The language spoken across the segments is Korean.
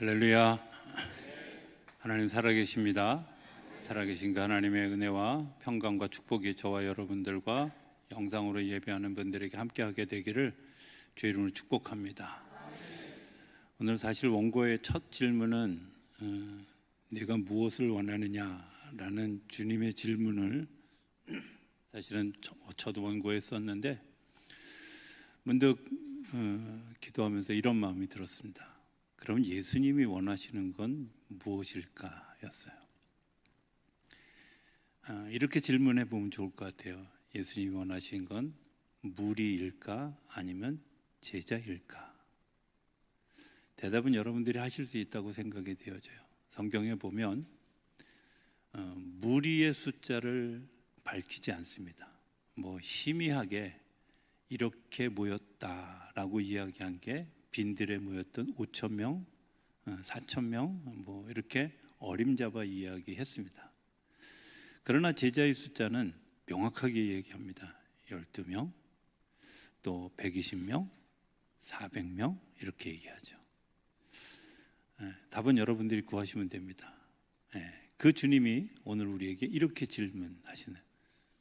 할렐루야. 하나님 살아계십니다. 살아계신 그 하나님의 은혜와 평강과 축복이 저와 여러분들과 영상으로 예배하는 분들에게 함께하게 되기를 주의 이름으로 축복합니다. 오늘 사실 원고의 첫 질문은 네가 무엇을 원하느냐라는 주님의 질문을 사실은 첫 원고에 썼는데 문득 기도하면서 이런 마음이 들었습니다. 그럼 예수님이 원하시는 건 무엇일까? 였어요. 이렇게 질문해 보면 좋을 것 같아요. 예수님이 원하시는 건 무리일까? 아니면 제자일까? 대답은 여러분들이 하실 수 있다고 생각이 되어져요. 성경에 보면 무리의 숫자를 밝히지 않습니다. 희미하게 이렇게 모였다라고 이야기한 게 빈들에 모였던 5,000명, 4,000명 이렇게 어림잡아 이야기했습니다. 그러나 제자의 숫자는 명확하게 얘기합니다. 12명, 또 120명, 400명 이렇게 얘기하죠. 답은 여러분들이 구하시면 됩니다. 그 주님이 오늘 우리에게 이렇게 질문하시는,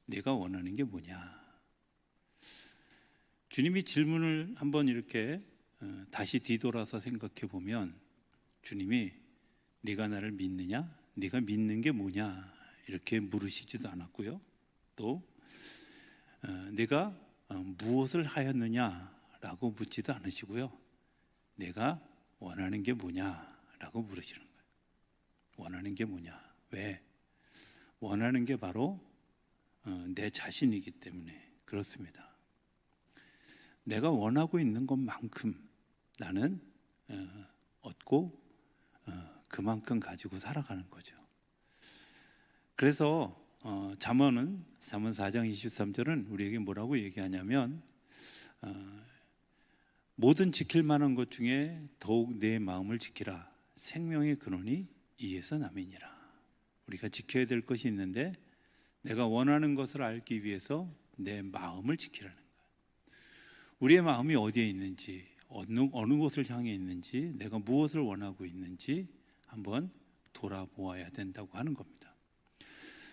내가 원하는 게 뭐냐? 주님이 질문을 한번 이렇게 다시 뒤돌아서 생각해 보면 주님이 네가 나를 믿느냐? 네가 믿는 게 뭐냐? 이렇게 물으시지도 않았고요. 또 내가 무엇을 하였느냐라고 묻지도 않으시고요. 내가 원하는 게 뭐냐라고 물으시는 거예요. 원하는 게 뭐냐? 왜? 원하는 게 바로 내 자신이기 때문에 그렇습니다. 내가 원하고 있는 것만큼 나는 얻고 그만큼 가지고 살아가는 거죠. 그래서 잠언 4장 23절은 우리에게 뭐라고 얘기하냐면 모든 지킬 만한 것 중에 더욱 내 마음을 지키라. 생명의 근원이 이에서 남이니라. 우리가 지켜야 될 것이 있는데 내가 원하는 것을 알기 위해서 내 마음을 지키라는 거예요. 우리의 마음이 어디에 있는지, 어느 곳을 향해 있는지, 내가 무엇을 원하고 있는지 한번 돌아보아야 된다고 하는 겁니다.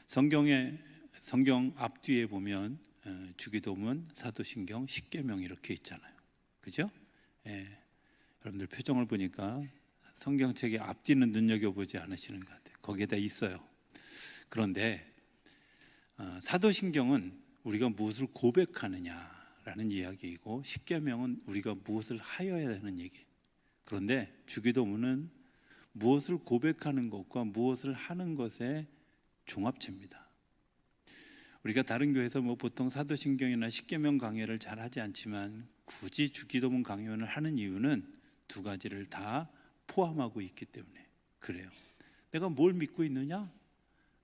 성경 앞뒤에 보면 주기도문, 사도신경, 십계명 이렇게 있잖아요. 그죠? 여러분들 표정을 보니까 성경책의 앞뒤는 눈여겨보지 않으시는 것 같아요. 거기에다 있어요. 그런데 사도신경은 우리가 무엇을 고백하느냐라는 이야기이고, 십계명은 우리가 무엇을 하여야 하는 얘기. 그런데 주기도문은 무엇을 고백하는 것과 무엇을 하는 것의 종합체입니다. 우리가 다른 교회에서 보통 사도신경이나 십계명 강해를 잘 하지 않지만 굳이 주기도문 강연을 하는 이유는 두 가지를 다 포함하고 있기 때문에 그래요. 내가 뭘 믿고 있느냐?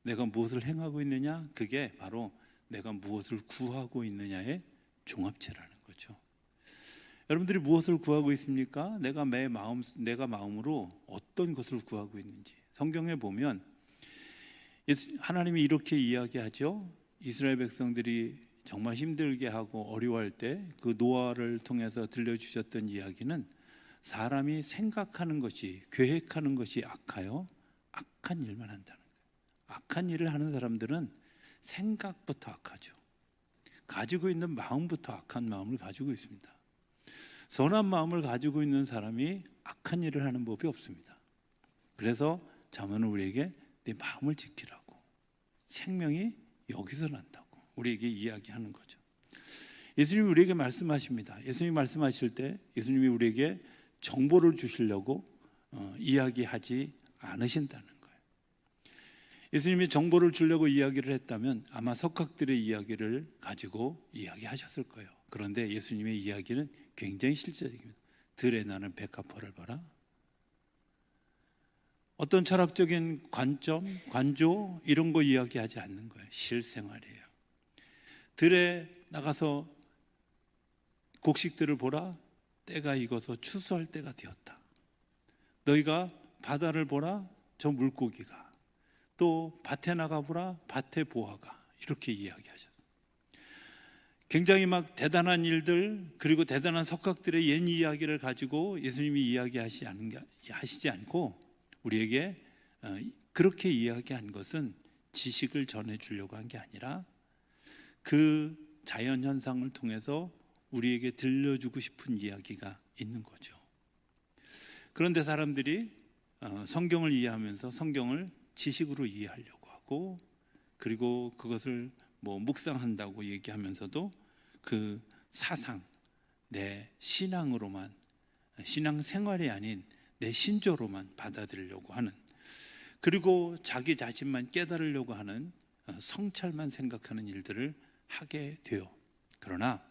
내가 무엇을 행하고 있느냐? 그게 바로 내가 무엇을 구하고 있느냐의 종합체라는 거죠. 여러분들이 무엇을 구하고 있습니까? 내가 마음으로 어떤 것을 구하고 있는지. 성경에 보면 하나님이 이렇게 이야기하죠. 이스라엘 백성들이 정말 힘들게 하고 어려워할 때 그 노아를 통해서 들려주셨던 이야기는 사람이 생각하는 것이, 계획하는 것이 악하여 악한 일만 한다는 거예요. 악한 일을 하는 사람들은 생각부터 악하죠. 가지고 있는 마음부터 악한 마음을 가지고 있습니다. 선한 마음을 가지고 있는 사람이 악한 일을 하는 법이 없습니다. 그래서 잠언은 우리에게 내 마음을 지키라고, 생명이 여기서 난다고 우리에게 이야기하는 거죠. 예수님이 우리에게 말씀하십니다. 예수님이 말씀하실 때 예수님이 우리에게 정보를 주시려고 이야기하지 않으신다는 거예요. 예수님이 정보를 주려고 이야기를 했다면 아마 석학들의 이야기를 가지고 이야기하셨을 거예요. 그런데 예수님의 이야기는 굉장히 실제적입니다. 들에 나는 백합화를 봐라. 어떤 철학적인 관점, 관조 이런 거 이야기하지 않는 거예요. 실생활이에요. 들에 나가서 곡식들을 보라. 때가 익어서 추수할 때가 되었다. 너희가 바다를 보라. 저 물고기가. 또 밭에 나가 보라. 밭에 보화가. 이렇게 이야기하셨어요. 굉장히 막 대단한 일들 그리고 대단한 석학들의 옛 이야기를 가지고 예수님이 이야기하시지 않고 우리에게 그렇게 이야기한 것은 지식을 전해주려고 한 게 아니라 그 자연 현상을 통해서 우리에게 들려주고 싶은 이야기가 있는 거죠. 그런데 사람들이 성경을 이해하면서 성경을 지식으로 이해하려고 하고, 그리고 그것을 묵상한다고 얘기하면서도 그 사상, 내 신앙으로만, 신앙 생활이 아닌 내 신조로만 받아들이려고 하는, 그리고 자기 자신만 깨달으려고 하는 성찰만 생각하는 일들을 하게 돼요. 그러나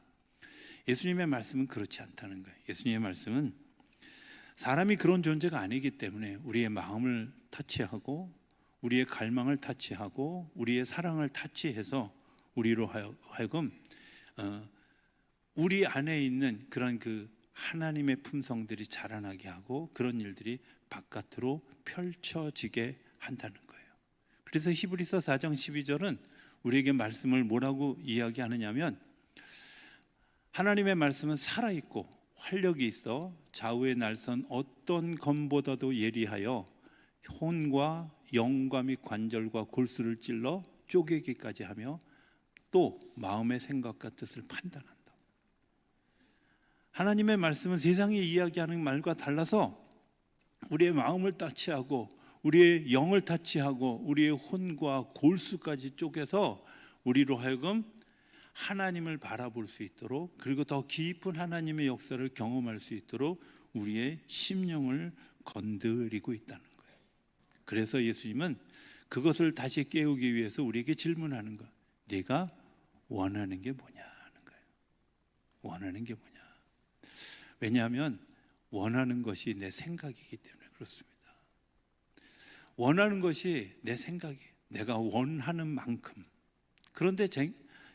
예수님의 말씀은 그렇지 않다는 거예요. 예수님의 말씀은 사람이 그런 존재가 아니기 때문에 우리의 마음을 터치하고 우리의 갈망을 터치하고 우리의 사랑을 터치해서 우리로 하여금 우리 안에 있는 그런 그 하나님의 품성들이 자라나게 하고 그런 일들이 바깥으로 펼쳐지게 한다는 거예요. 그래서 히브리서 4장 12절은 우리에게 말씀을 뭐라고 이야기하느냐면, 하나님의 말씀은 살아있고 활력이 있어 좌우의 날선 어떤 검보다도 예리하여 혼과 영과 및 관절과 골수를 찔러 쪼개기까지 하며 또 마음의 생각과 뜻을 판단한다. 하나님의 말씀은 세상이 이야기하는 말과 달라서 우리의 마음을 터치하고 우리의 영을 터치하고 우리의 혼과 골수까지 쪼개서 우리로 하여금 하나님을 바라볼 수 있도록, 그리고 더 깊은 하나님의 역사를 경험할 수 있도록 우리의 심령을 건드리고 있다는 거예요. 그래서 예수님은 그것을 다시 깨우기 위해서 우리에게 질문하는 거예요. 네가 원하는 게 뭐냐 하는 거예요. 원하는 게 뭐냐. 왜냐하면 원하는 것이 내 생각이기 때문에 그렇습니다. 원하는 것이 내 생각이, 내가 원하는 만큼. 그런데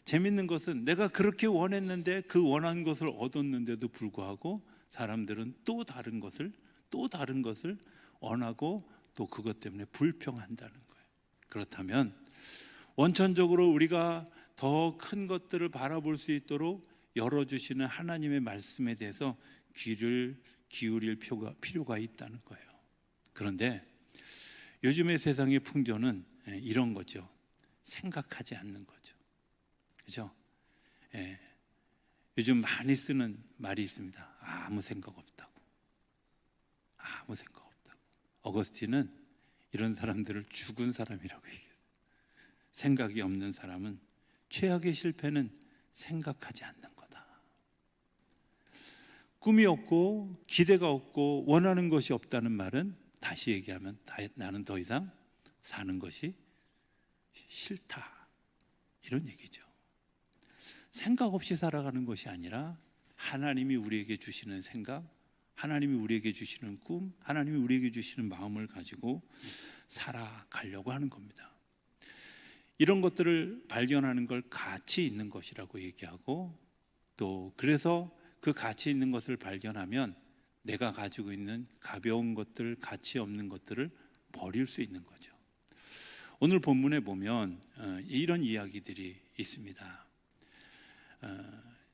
재밌는 것은 내가 그렇게 원했는데 그 원한 것을 얻었는데도 불구하고 사람들은 또 다른 것을 원하고 또 그것 때문에 불평한다는 거예요. 그렇다면 원천적으로 우리가 더 큰 것들을 바라볼 수 있도록 열어주시는 하나님의 말씀에 대해서 귀를 기울일 필요가 있다는 거예요. 그런데 요즘의 세상의 풍조는 이런 거죠. 생각하지 않는 거죠. 그죠? 예. 요즘 많이 쓰는 말이 있습니다. 아무 생각 없다고. 아무 생각 없다고. 어거스틴은 이런 사람들을 죽은 사람이라고 얘기했어요. 생각이 없는 사람은, 최악의 실패는 생각하지 않는 거다. 꿈이 없고 기대가 없고 원하는 것이 없다는 말은, 다시 얘기하면 나는 더 이상 사는 것이 싫다, 이런 얘기죠. 생각 없이 살아가는 것이 아니라 하나님이 우리에게 주시는 생각, 하나님이 우리에게 주시는 꿈, 하나님이 우리에게 주시는 마음을 가지고 살아가려고 하는 겁니다. 이런 것들을 발견하는 걸 가치 있는 것이라고 얘기하고, 또 그래서 그 가치 있는 것을 발견하면 내가 가지고 있는 가벼운 것들, 가치 없는 것들을 버릴 수 있는 거죠. 오늘 본문에 보면 이런 이야기들이 있습니다.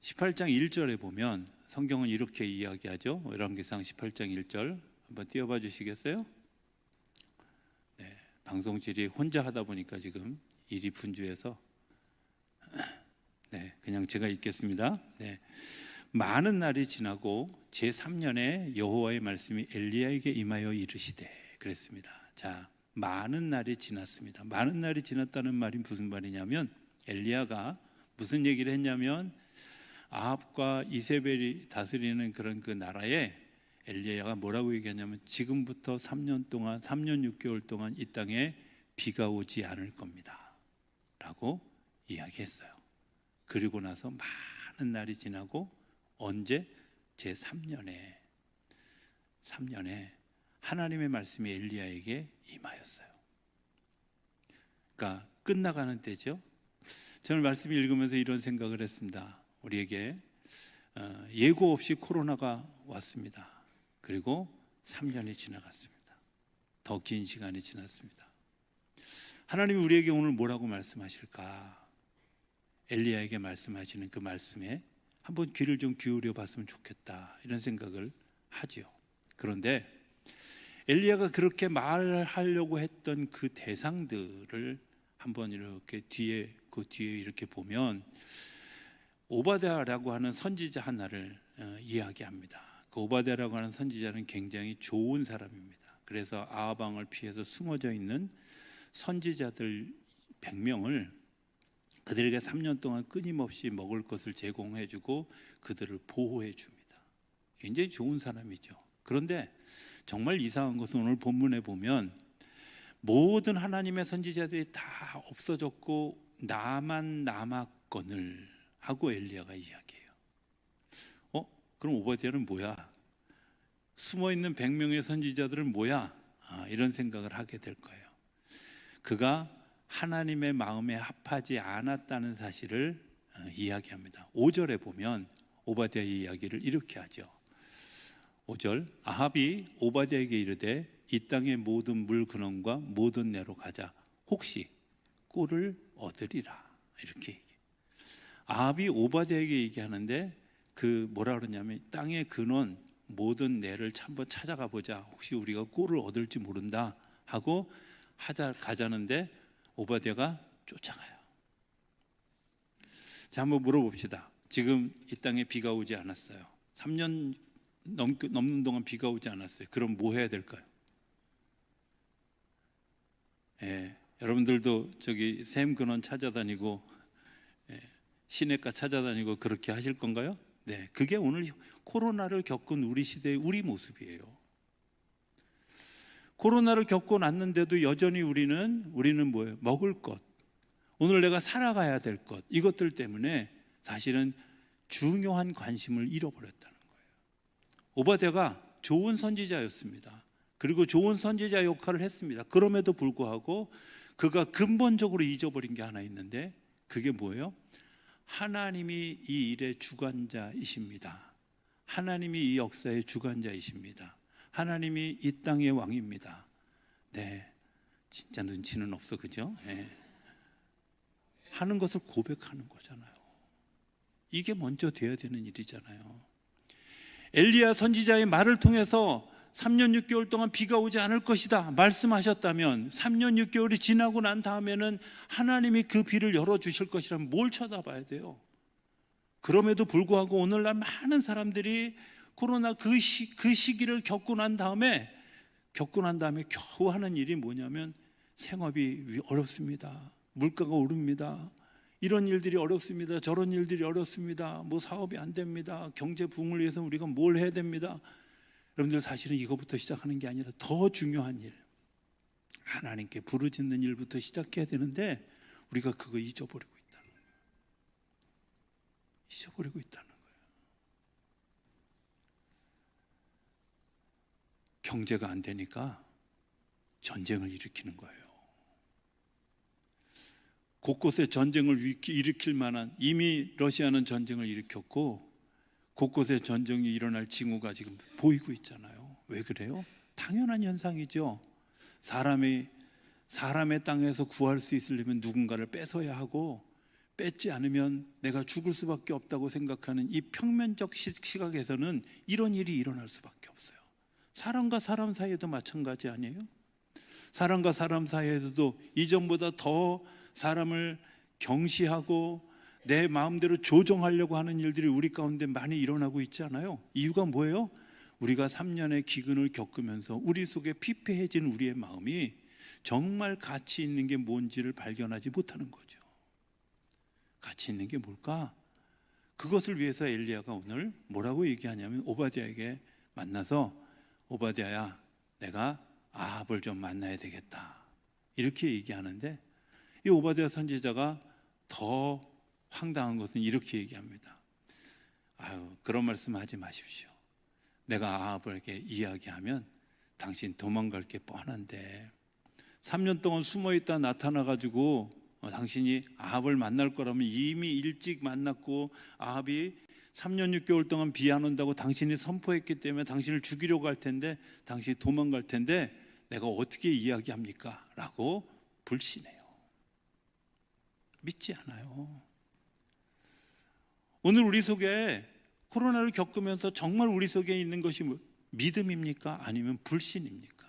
18장 1절에 보면 성경은 이렇게 이야기하죠. 열왕기상 18장 1절 한번 띄워봐 주시겠어요? 네, 방송실이 혼자 하다 보니까 지금 일이 분주해서 그냥 제가 읽겠습니다. 많은 날이 지나고 제3년에 여호와의 말씀이 엘리야에게 임하여 이르시되, 그랬습니다. 자, 많은 날이 지났습니다. 많은 날이 지났다는 말이 무슨 말이냐면, 엘리야가 무슨 얘기를 했냐면, 아합과 이세벨이 다스리는 그런 그 나라에 엘리야가 뭐라고 얘기하냐면, 지금부터 3년 6개월 동안 이 땅에 비가 오지 않을 겁니다 라고 이야기했어요. 그리고 나서 많은 날이 지나고 언제? 제3년에 하나님의 말씀이 엘리야에게 임하였어요. 그러니까 끝나가는 때죠. 저는 말씀을 읽으면서 이런 생각을 했습니다. 우리에게 예고 없이 코로나가 왔습니다. 그리고 3년이 지나갔습니다. 더 긴 시간이 지났습니다. 하나님이 우리에게 오늘 뭐라고 말씀하실까? 엘리야에게 말씀하시는 그 말씀에 한번 귀를 좀 기울여 봤으면 좋겠다, 이런 생각을 하지요. 그런데 엘리야가 그렇게 말하려고 했던 그 대상들을 한번 이렇게 그 뒤에 이렇게 보면 오바댜라고 하는 선지자 하나를 이야기합니다. 그 오바댜라고 하는 선지자는 굉장히 좋은 사람입니다. 그래서 아합 왕을 피해서 숨어져 있는 선지자들 100명을 그들에게 3년 동안 끊임없이 먹을 것을 제공해주고 그들을 보호해줍니다. 굉장히 좋은 사람이죠. 그런데 정말 이상한 것은 오늘 본문에 보면 모든 하나님의 선지자들이 다 없어졌고 나만 남았거늘 하고 엘리야가 이야기해요. 그럼 오바댜는 뭐야? 숨어있는 100명의 선지자들은 뭐야? 이런 생각을 하게 될 거예요. 그가 하나님의 마음에 합하지 않았다는 사실을 이야기합니다. 5절에 보면 오바댜의 이야기를 이렇게 하죠. 5절, 아합이 오바댜에게 이르되 이 땅의 모든 물 근원과 모든 내로 가자. 혹시 꿀을 얻으리라. 이렇게 얘기해요. 아합이 오바댜에게 얘기하는데 그 뭐라 그러냐면 땅의 근원 모든 내를 한번 찾아가 보자. 혹시 우리가 꿀을 얻을지 모른다 하고 가자는데 오바댜가 쫓아가요. 자, 한번 물어봅시다. 지금 이 땅에 비가 오지 않았어요. 3년 넘는 동안 비가 오지 않았어요. 그럼 뭐 해야 될까요? 여러분들도 저기 샘 근원 찾아다니고 시냇가 찾아다니고 그렇게 하실 건가요? 네, 그게 오늘 코로나를 겪은 우리 시대의 우리 모습이에요. 코로나를 겪고 났는데도 여전히 우리는 뭐예요? 먹을 것, 오늘 내가 살아가야 될 것, 이것들 때문에 사실은 중요한 관심을 잃어버렸다는 거예요. 오바댜가 좋은 선지자였습니다. 그리고 좋은 선지자 역할을 했습니다. 그럼에도 불구하고 그가 근본적으로 잊어버린 게 하나 있는데 그게 뭐예요? 하나님이 이 일의 주관자이십니다. 하나님이 이 역사의 주관자이십니다. 하나님이 이 땅의 왕입니다. 네, 진짜 눈치는 없어, 그죠? 네. 하는 것을 고백하는 거잖아요. 이게 먼저 돼야 되는 일이잖아요. 엘리야 선지자의 말을 통해서 3년 6개월 동안 비가 오지 않을 것이다 말씀하셨다면 3년 6개월이 지나고 난 다음에는 하나님이 그 비를 열어주실 것이라면 뭘 쳐다봐야 돼요? 그럼에도 불구하고 오늘날 많은 사람들이 코로나 그 시기를 겪고 난 다음에 겨우 하는 일이 뭐냐면 생업이 어렵습니다. 물가가 오릅니다. 이런 일들이 어렵습니다. 저런 일들이 어렵습니다. 뭐 사업이 안 됩니다. 경제 부흥을 위해서 우리가 뭘 해야 됩니다. 여러분들 사실은 이거부터 시작하는 게 아니라 더 중요한 일, 하나님께 부르짖는 일부터 시작해야 되는데 우리가 그거 잊어버리고 있다는 거예요. 잊어버리고 있다는 거예요. 경제가 안 되니까 전쟁을 일으키는 거예요. 곳곳에 전쟁을 일으킬 만한, 이미 러시아는 전쟁을 일으켰고 곳곳에 전쟁이 일어날 징후가 지금 보이고 있잖아요. 왜 그래요? 당연한 현상이죠. 사람의 땅에서 구할 수 있으려면 누군가를 뺏어야 하고, 뺏지 않으면 내가 죽을 수밖에 없다고 생각하는 이 평면적 시각에서는 이런 일이 일어날 수밖에 없어요. 사람과 사람 사이에도 마찬가지 아니에요? 사람과 사람 사이에서도 이전보다 더 사람을 경시하고 내 마음대로 조정하려고 하는 일들이 우리 가운데 많이 일어나고 있지 않아요? 이유가 뭐예요? 우리가 3년의 기근을 겪으면서 우리 속에 피폐해진 우리의 마음이 정말 가치 있는 게 뭔지를 발견하지 못하는 거죠. 가치 있는 게 뭘까? 그것을 위해서 엘리야가 오늘 뭐라고 얘기하냐면 오바댜에게 만나서 오바댜야, 내가 아합을 좀 만나야 되겠다 이렇게 얘기하는데, 이 오바댜 선지자가 더 황당한 것은 이렇게 얘기합니다. 그런 말씀 하지 마십시오. 내가 아합에게 이야기하면 당신 도망갈 게 뻔한데 3년 동안 숨어있다 나타나가지고 당신이 아합을 만날 거라면 이미 일찍 만났고, 아합이 3년 6개월 동안 비 안 온다고 당신이 선포했기 때문에 당신을 죽이려고 할 텐데 당신이 도망갈 텐데 내가 어떻게 이야기합니까? 라고 불신해요. 믿지 않아요. 오늘 우리 속에 코로나를 겪으면서 정말 우리 속에 있는 것이 믿음입니까? 아니면 불신입니까?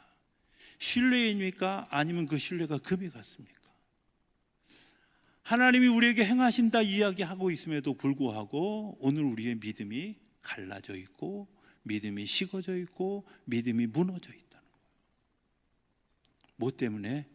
신뢰입니까? 아니면 그 신뢰가 금이 같습니까? 하나님이 우리에게 행하신다 이야기하고 있음에도 불구하고 오늘 우리의 믿음이 갈라져 있고 믿음이 식어져 있고 믿음이 무너져 있다는 거예요. 뭐 때문에?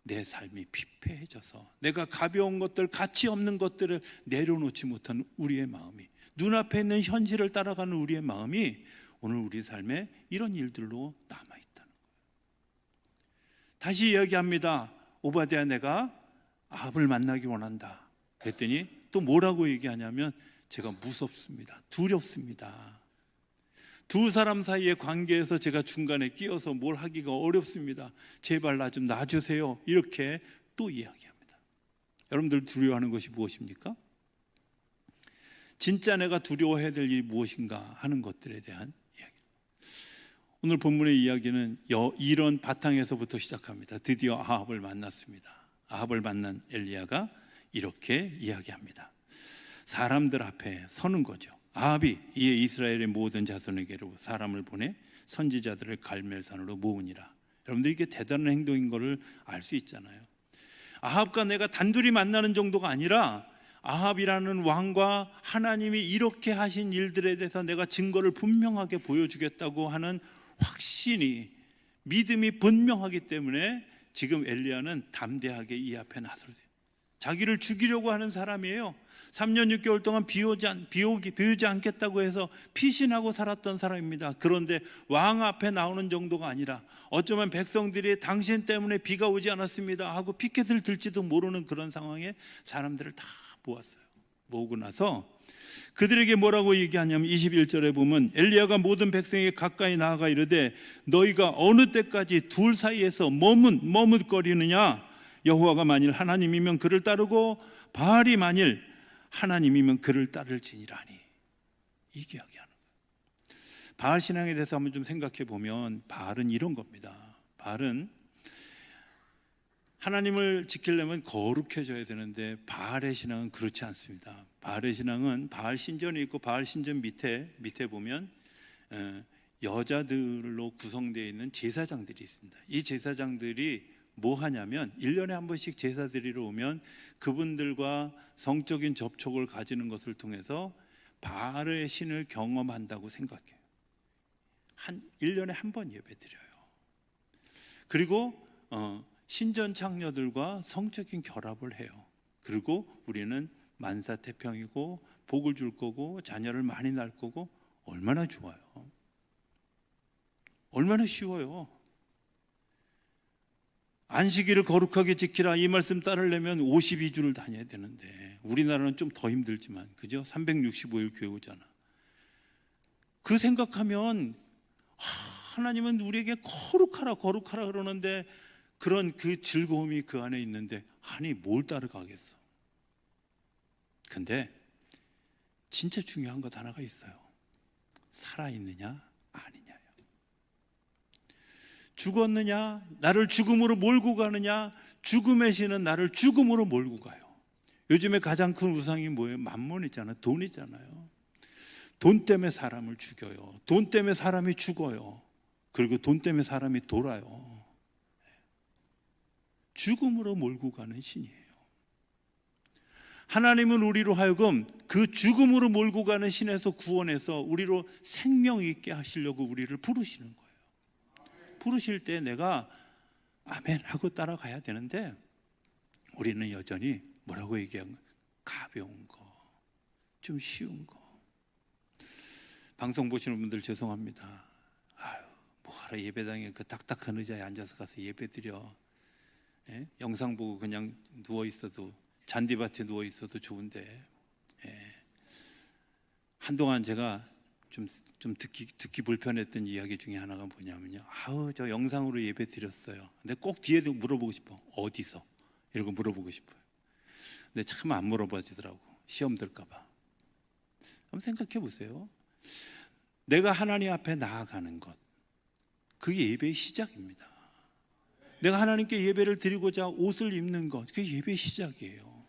내 삶이 피폐해져서 내가 가벼운 것들, 가치 없는 것들을 내려놓지 못한 우리의 마음이, 눈앞에 있는 현실을 따라가는 우리의 마음이 오늘 우리 삶에 이런 일들로 남아있다는 거예요. 다시 이야기합니다. 오바댜, 내가 아합을 만나기 원한다 그랬더니 또 뭐라고 얘기하냐면, 제가 무섭습니다, 두렵습니다, 두 사람 사이의 관계에서 제가 중간에 끼어서 뭘 하기가 어렵습니다, 제발 나 좀 놔주세요, 이렇게 또 이야기합니다. 여러분들 두려워하는 것이 무엇입니까? 진짜 내가 두려워해야 될 일이 무엇인가 하는 것들에 대한 이야기. 오늘 본문의 이야기는 이런 바탕에서부터 시작합니다. 드디어 아합을 만났습니다. 아합을 만난 엘리야가 이렇게 이야기합니다. 사람들 앞에 서는 거죠. 아합이 이에 이스라엘의 모든 자손에게로 사람을 보내 선지자들을 갈멜산으로 모으니라. 여러분들 이게 대단한 행동인 것을 알 수 있잖아요. 아합과 내가 단둘이 만나는 정도가 아니라 아합이라는 왕과 하나님이 이렇게 하신 일들에 대해서 내가 증거를 분명하게 보여주겠다고 하는 확신이, 믿음이 분명하기 때문에 지금 엘리야는 담대하게 이 앞에 나서요. 자기를 죽이려고 하는 사람이에요. 3년 6개월 동안 비오지 않겠다고 해서 피신하고 살았던 사람입니다. 그런데 왕 앞에 나오는 정도가 아니라 어쩌면 백성들이 당신 때문에 비가 오지 않았습니다 하고 피켓을 들지도 모르는 그런 상황에 사람들을 다 모았어요. 모으고 나서 그들에게 뭐라고 얘기하냐면 21절에 보면 엘리야가 모든 백성에게 가까이 나아가 이르되 너희가 어느 때까지 둘 사이에서 머뭇거리느냐? 여호와가 만일 하나님이면 그를 따르고 바알이 만일 하나님이면 그를 따를지니라니. 이게 이야기하는 거예요. 바알 신앙에 대해서 한번 좀 생각해 보면 바알은 이런 겁니다. 바알은 하나님을 지키려면 거룩해져야 되는데 바알의 신앙은 그렇지 않습니다. 바알의 신앙은 바알 신전이 있고 바알 신전 밑에 보면 여자들로 구성되어 있는 제사장들이 있습니다. 이 제사장들이 뭐 하냐면 1년에 한 번씩 제사 드리러 오면 그분들과 성적인 접촉을 가지는 것을 통해서 바알의 신을 경험한다고 생각해요. 1년에 한 번 예배 드려요. 그리고 신전 창녀들과 성적인 결합을 해요. 그리고 우리는 만사태평이고 복을 줄 거고 자녀를 많이 낳을 거고, 얼마나 좋아요. 얼마나 쉬워요. 안식일을 거룩하게 지키라, 이 말씀 따르려면 52주를 다녀야 되는데 우리나라는 좀 더 힘들지만, 그죠? 365일 교회 오잖아. 그 생각하면 하나님은 우리에게 거룩하라 그러는데 그런 그 즐거움이 그 안에 있는데, 아니 뭘 따라가겠어. 근데 진짜 중요한 것 하나가 있어요. 살아있느냐 아니냐요. 죽었느냐, 나를 죽음으로 몰고 가느냐, 죽음의 신은 나를 죽음으로 몰고 가요. 요즘에 가장 큰 우상이 뭐예요? 만몬이잖아요. 돈이잖아요. 돈 때문에 사람을 죽여요. 돈 때문에 사람이 죽어요. 그리고 돈 때문에 사람이 돌아요. 죽음으로 몰고 가는 신이에요. 하나님은 우리로 하여금 그 죽음으로 몰고 가는 신에서 구원해서 우리로 생명 있게 하시려고 우리를 부르시는 거예요. 부르실 때 내가 아멘 하고 따라가야 되는데, 우리는 여전히 뭐라고 얘기하면 가벼운 거, 좀 쉬운 거. 방송 보시는 분들 죄송합니다. 아유, 뭐하러 예배당에 그 딱딱한 의자에 앉아서 가서 예배 드려. 예? 영상 보고 그냥 누워 있어도, 잔디밭에 누워 있어도 좋은데. 예. 한동안 제가 좀 듣기 불편했던 이야기 중에 하나가 뭐냐면요, 아우 저 영상으로 예배 드렸어요. 근데 꼭 뒤에도 물어보고 싶어. 어디서? 이런 거 물어보고 싶어요. 근데 참 안 물어봐지더라고. 시험 들까 봐. 한번 생각해 보세요. 내가 하나님 앞에 나아가는 것, 그게 예배의 시작입니다. 내가 하나님께 예배를 드리고자 옷을 입는 것, 그게 예배의 시작이에요.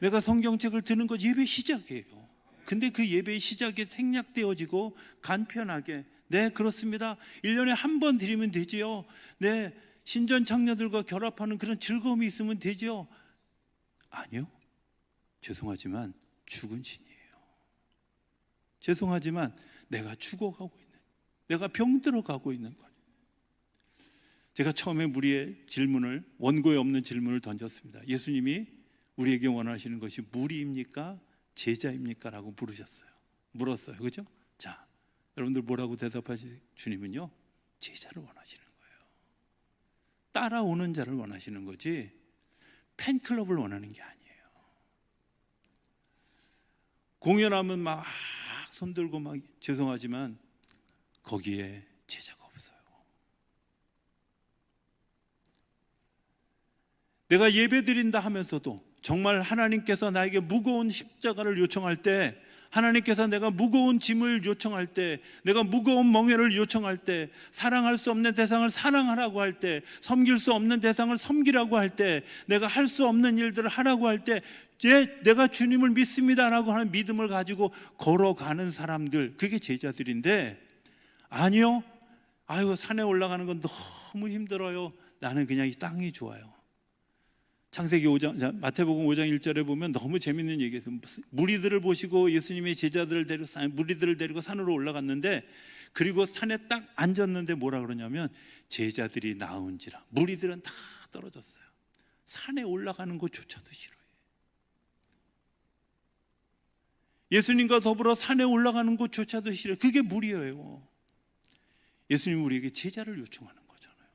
내가 성경책을 드는 것, 예배의 시작이에요. 근데 그 예배의 시작이 생략되어지고 간편하게, 네 그렇습니다, 1년에 한 번 드리면 되지요, 네 신전 장녀들과 결합하는 그런 즐거움이 있으면 되지요. 아니요, 죄송하지만 죽은 신이에요. 죄송하지만 내가 죽어가고 있는, 내가 병들어 가고 있는 거예요. 제가 처음에 무리의 질문을, 원고에 없는 질문을 던졌습니다. 예수님이 우리에게 원하시는 것이 무리입니까? 제자입니까? 라고 물었어요. 그죠? 자, 여러분들 뭐라고 대답하시죠? 주님은요, 제자를 원하시는 거예요. 따라오는 자를 원하시는 거지 팬클럽을 원하는 게 아니에요. 공연하면 막 손들고 막, 죄송하지만 거기에 제자가 없어요. 내가 예배드린다 하면서도 정말 하나님께서 나에게 무거운 십자가를 요청할 때, 하나님께서 내가 무거운 짐을 요청할 때, 내가 무거운 멍에를 요청할 때, 사랑할 수 없는 대상을 사랑하라고 할 때, 섬길 수 없는 대상을 섬기라고 할 때, 내가 할 수 없는 일들을 하라고 할 때, 내가 주님을 믿습니다라고 하는 믿음을 가지고 걸어가는 사람들, 그게 제자들인데, 아니요, 아유 산에 올라가는 건 너무 힘들어요, 나는 그냥 이 땅이 좋아요. 창세기 5장, 마태복음 5장 1절에 보면 너무 재밌는 얘기예요. 무리들을 보시고 예수님의 무리들을 데리고 산으로 올라갔는데, 그리고 산에 딱 앉았는데 뭐라 그러냐면, 제자들이 나은지라. 무리들은 다 떨어졌어요. 산에 올라가는 것조차도 싫어해요. 예수님과 더불어 산에 올라가는 것조차도 싫어요. 그게 무리예요. 예수님은 우리에게 제자를 요청하는 거잖아요.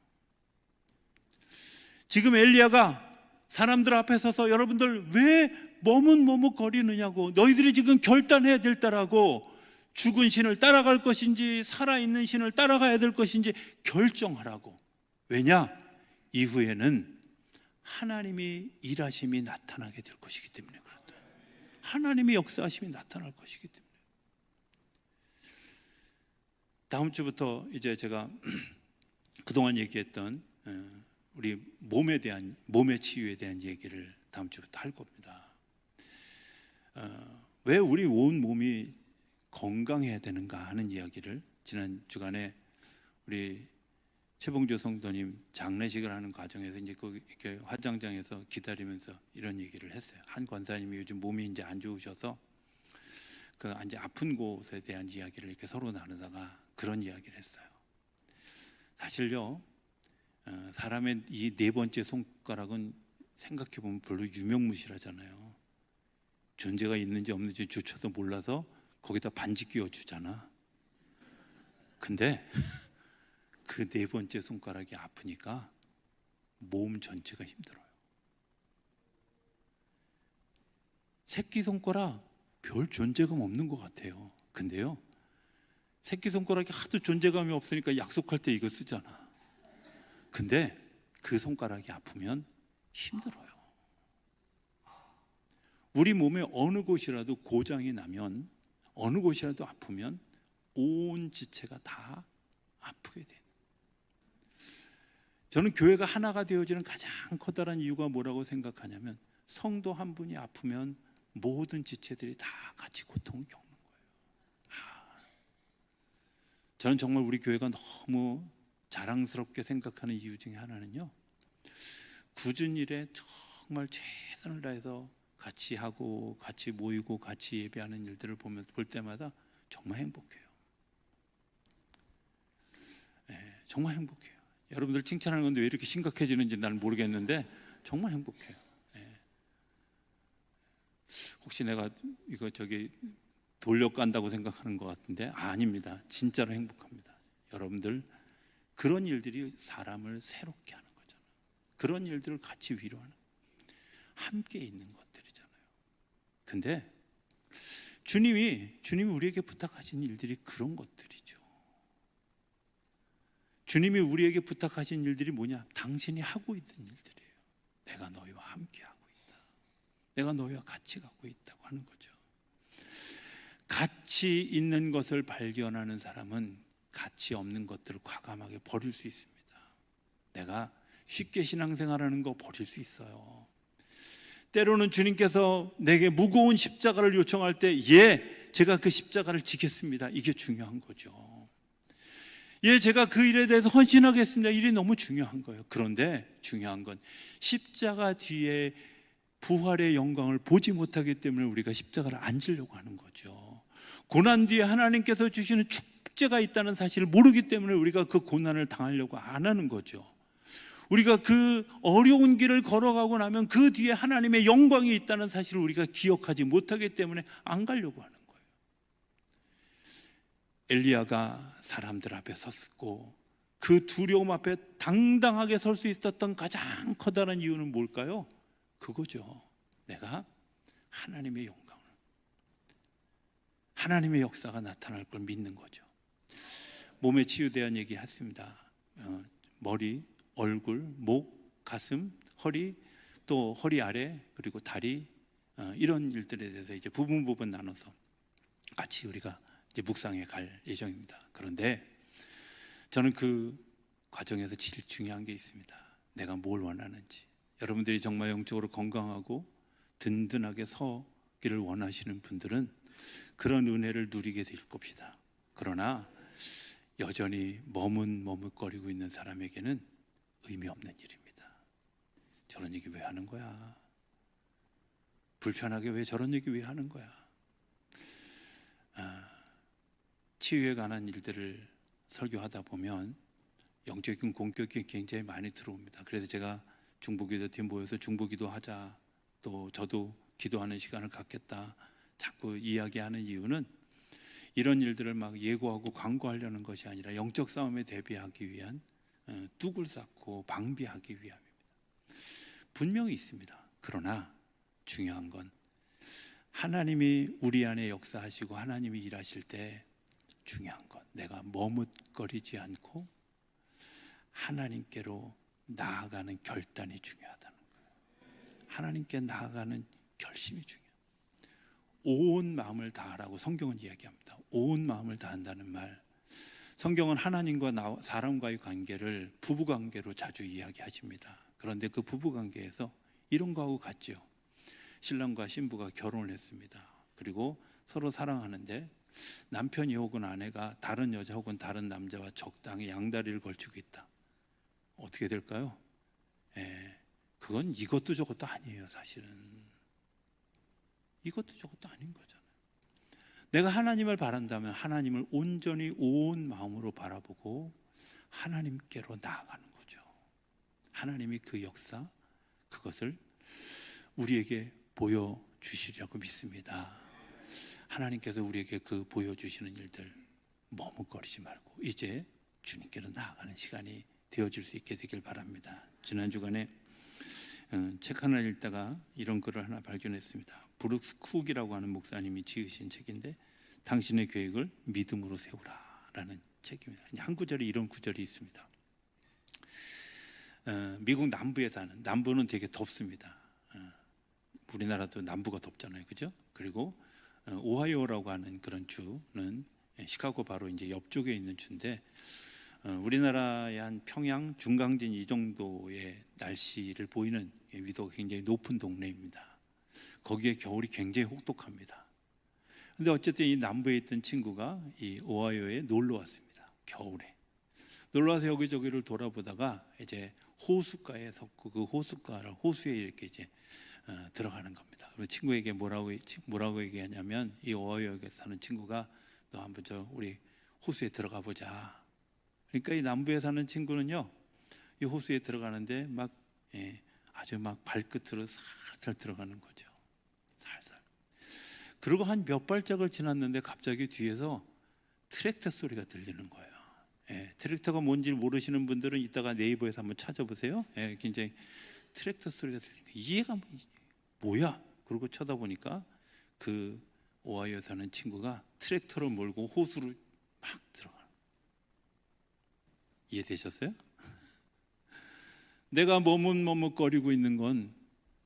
지금 엘리야가 사람들 앞에 서서 여러분들 왜 머뭇머뭇거리느냐고, 너희들이 지금 결단해야 될 때라고, 죽은 신을 따라갈 것인지 살아있는 신을 따라가야 될 것인지 결정하라고. 왜냐? 이후에는 하나님이 일하심이 나타나게 될 것이기 때문에 그렇다. 하나님의 역사하심이 나타날 것이기 때문에. 다음 주부터 이제 제가 그동안 얘기했던 우리 몸의 치유에 대한 얘기를 다음 주부터 할 겁니다. 왜 우리 온 몸이 건강해야 되는가 하는 이야기를 지난 주간에 우리 최봉조 성도님 장례식을 하는 과정에서 이제 이렇게 화장장에서 기다리면서 이런 얘기를 했어요. 한 권사님이 요즘 몸이 이제 안 좋으셔서 그 이제 아픈 곳에 대한 이야기를 이렇게 서로 나누다가 그런 이야기를 했어요. 사실요, 사람의 이 네 번째 손가락은 생각해 보면 별로 유명무실하잖아요. 존재가 있는지 없는지조차도 몰라서 거기다 반지 끼워주잖아. 근데 그 네 번째 손가락이 아프니까 몸 전체가 힘들어요. 새끼손가락 별 존재감 없는 것 같아요. 근데요, 새끼손가락이 하도 존재감이 없으니까 약속할 때 이거 쓰잖아. 근데 그 손가락이 아프면 힘들어요. 우리 몸의 어느 곳이라도 고장이 나면, 어느 곳이라도 아프면 온 지체가 다 아프게 돼요. 저는 교회가 하나가 되어지는 가장 커다란 이유가 뭐라고 생각하냐면, 성도 한 분이 아프면 모든 지체들이 다 같이 고통을 겪는 거예요. 저는 정말 우리 교회가 너무 자랑스럽게 생각하는 이유 중에 하나는요, 굳은 일에 정말 최선을 다해서 같이 하고 같이 모이고 같이 예배하는 일들을 볼 때마다 정말 행복해요. 네, 정말 행복해요. 여러분들 칭찬하는 건데 왜 이렇게 심각해지는지 나는 모르겠는데 정말 행복해요. 네. 혹시 내가 이거 돌려간다고 생각하는 것 같은데 아닙니다. 진짜로 행복합니다. 여러분들, 그런 일들이 사람을 새롭게 하는 거잖아요. 그런 일들을 같이 위로하는, 함께 있는 것들이잖아요. 근데 주님이 우리에게 부탁하신 일들이 그런 것들이죠. 주님이 우리에게 부탁하신 일들이 뭐냐? 당신이 하고 있는 일들이에요. 내가 너희와 함께 하고 있다. 내가 너희와 같이 가고 있다고 하는 거죠. 가치 있는 것을 발견하는 사람은 가치 없는 것들을 과감하게 버릴 수 있습니다. 내가 쉽게 신앙생활하는 거 버릴 수 있어요. 때로는 주님께서 내게 무거운 십자가를 요청할 때, 제가 그 십자가를 지겠습니다. 이게 중요한 거죠. 예, 제가 그 일에 대해서 헌신하겠습니다. 일이 너무 중요한 거예요. 그런데 중요한 건 십자가 뒤에 부활의 영광을 보지 못하기 때문에 우리가 십자가를 안 지려고 하는 거죠. 고난 뒤에 하나님께서 주시는 축제가 있다는 사실을 모르기 때문에 우리가 그 고난을 당하려고 안 하는 거죠. 우리가 그 어려운 길을 걸어가고 나면 그 뒤에 하나님의 영광이 있다는 사실을 우리가 기억하지 못하기 때문에 안 가려고 하는 거예요. 엘리야가 사람들 앞에 섰고 그 두려움 앞에 당당하게 설 수 있었던 가장 커다란 이유는 뭘까요? 그거죠. 내가 하나님의 영광을, 하나님의 역사가 나타날 걸 믿는 거죠. 몸에 치유에 대한 얘기 했습니다. 머리, 얼굴, 목, 가슴, 허리, 또 허리 아래, 그리고 다리, 이런 일들에 대해서 이제 부분 나눠서 같이 우리가 이제 묵상해 갈 예정입니다. 그런데 저는 그 과정에서 제일 중요한 게 있습니다. 내가 뭘 원하는지. 여러분들이 정말 영적으로 건강하고 든든하게 서기를 원하시는 분들은 그런 은혜를 누리게 될 겁니다. 그러나 여전히 머뭇거리고 있는 사람에게는 의미 없는 일입니다. 저런 얘기 왜 하는 거야? 불편하게 왜 저런 얘기 왜 하는 거야? 치유에 관한 일들을 설교하다 보면 영적인 공격이 굉장히 많이 들어옵니다. 그래서 제가 중보기도팀 모여서 중보기도 하자, 또 저도 기도하는 시간을 갖겠다 자꾸 이야기하는 이유는 이런 일들을 막 예고하고 광고하려는 것이 아니라 영적 싸움에 대비하기 위한 뚝을 쌓고 방비하기 위함입니다. 분명히 있습니다. 그러나 중요한 건 하나님이 우리 안에 역사하시고 하나님이 일하실 때 중요한 건 내가 머뭇거리지 않고 하나님께로 나아가는 결단이 중요하다는 거예요. 하나님께 나아가는 결심이 중요해요. 온 마음을 다하라고 성경은 이야기합니다. 온 마음을 다한다는 말, 성경은 하나님과 사람과의 관계를 부부관계로 자주 이야기하십니다. 그런데 그 부부관계에서 이런 거하고 같죠. 신랑과 신부가 결혼을 했습니다. 그리고 서로 사랑하는데 남편이 혹은 아내가 다른 여자 혹은 다른 남자와 적당히 양다리를 걸치고 있다. 어떻게 될까요? 그건 이것도 저것도 아니에요. 사실은 이것도 저것도 아닌 거잖아요. 내가 하나님을 바란다면 하나님을 온전히 온 마음으로 바라보고 하나님께로 나아가는 거죠. 하나님이 그 역사, 그것을 우리에게 보여주시려고 믿습니다. 하나님께서 우리에게 그 보여주시는 일들 머뭇거리지 말고 이제 주님께로 나아가는 시간이 되어질 수 있게 되길 바랍니다. 지난 주간에 책 하나 읽다가 이런 글을 하나 발견했습니다. 브룩스 쿡이라고 하는 목사님이 지으신 책인데 당신의 계획을 믿음으로 세우라라는 책입니다. 한 구절에 이런 구절이 있습니다. 미국 남부에 사는, 남부는 되게 덥습니다. 우리나라도 남부가 덥잖아요, 그죠? 그리고 오하이오라고 하는 그런 주는 시카고 바로 이제 옆쪽에 있는 주인데 우리나라의 한 평양 중강진 이 정도의 날씨를 보이는 위도가 굉장히 높은 동네입니다. 거기에 겨울이 굉장히 혹독합니다. 근데 어쨌든 이 남부에 있던 친구가 이 오하이오에 놀러 왔습니다. 겨울에 놀러 와서 여기저기를 돌아보다가 이제 호숫가에 섰고 그 호수에 이렇게 이제 들어가는 겁니다. 그리고 친구에게 뭐라고 얘기하냐면 이 오하이오에 사는 친구가 너 한번 우리 호수에 들어가 보자. 그러니까 이 남부에 사는 친구는요, 이 호수에 들어가는데 막 아주 막 발끝으로 살살 들어가는 거죠. 살살. 그리고 한 몇 발짝을 지났는데 갑자기 뒤에서 트랙터 소리가 들리는 거예요. 트랙터가 뭔지 모르시는 분들은 이따가 네이버에서 한번 찾아보세요. 굉장히 트랙터 소리가 들리는 거예요. 이해가 뭐야? 그러고 쳐다보니까 그 오하이오에 사는 친구가 트랙터를 몰고 호수를 막 들어가. 이해되셨어요? 내가 머뭇거리고 있는 건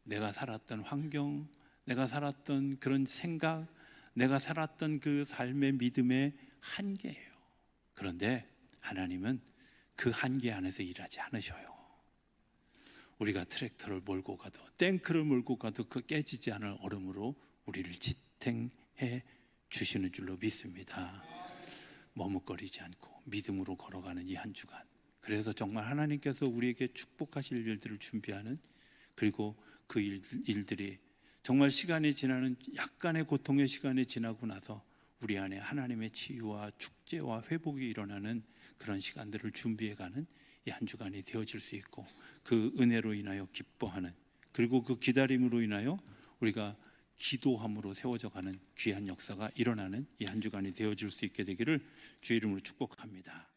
내가 살았던 환경, 내가 살았던 그런 생각, 내가 살았던 그 삶의 믿음의 한계예요. 그런데 하나님은 그 한계 안에서 일하지 않으셔요. 우리가 트랙터를 몰고 가도 탱크를 몰고 가도 그 깨지지 않을 얼음으로 우리를 지탱해 주시는 줄로 믿습니다. 머뭇거리지 않고 믿음으로 걸어가는 이 한 주간, 그래서 정말 하나님께서 우리에게 축복하실 일들을 준비하는, 그리고 그 일들이 정말 시간이 지나는 약간의 고통의 시간이 지나고 나서 우리 안에 하나님의 치유와 축제와 회복이 일어나는 그런 시간들을 준비해가는 이 한 주간이 되어질 수 있고, 그 은혜로 인하여 기뻐하는, 그리고 그 기다림으로 인하여 우리가 기도함으로 세워져 가는 귀한 역사가 일어나는 이 한 주간이 되어질 수 있게 되기를 주의 이름으로 축복합니다.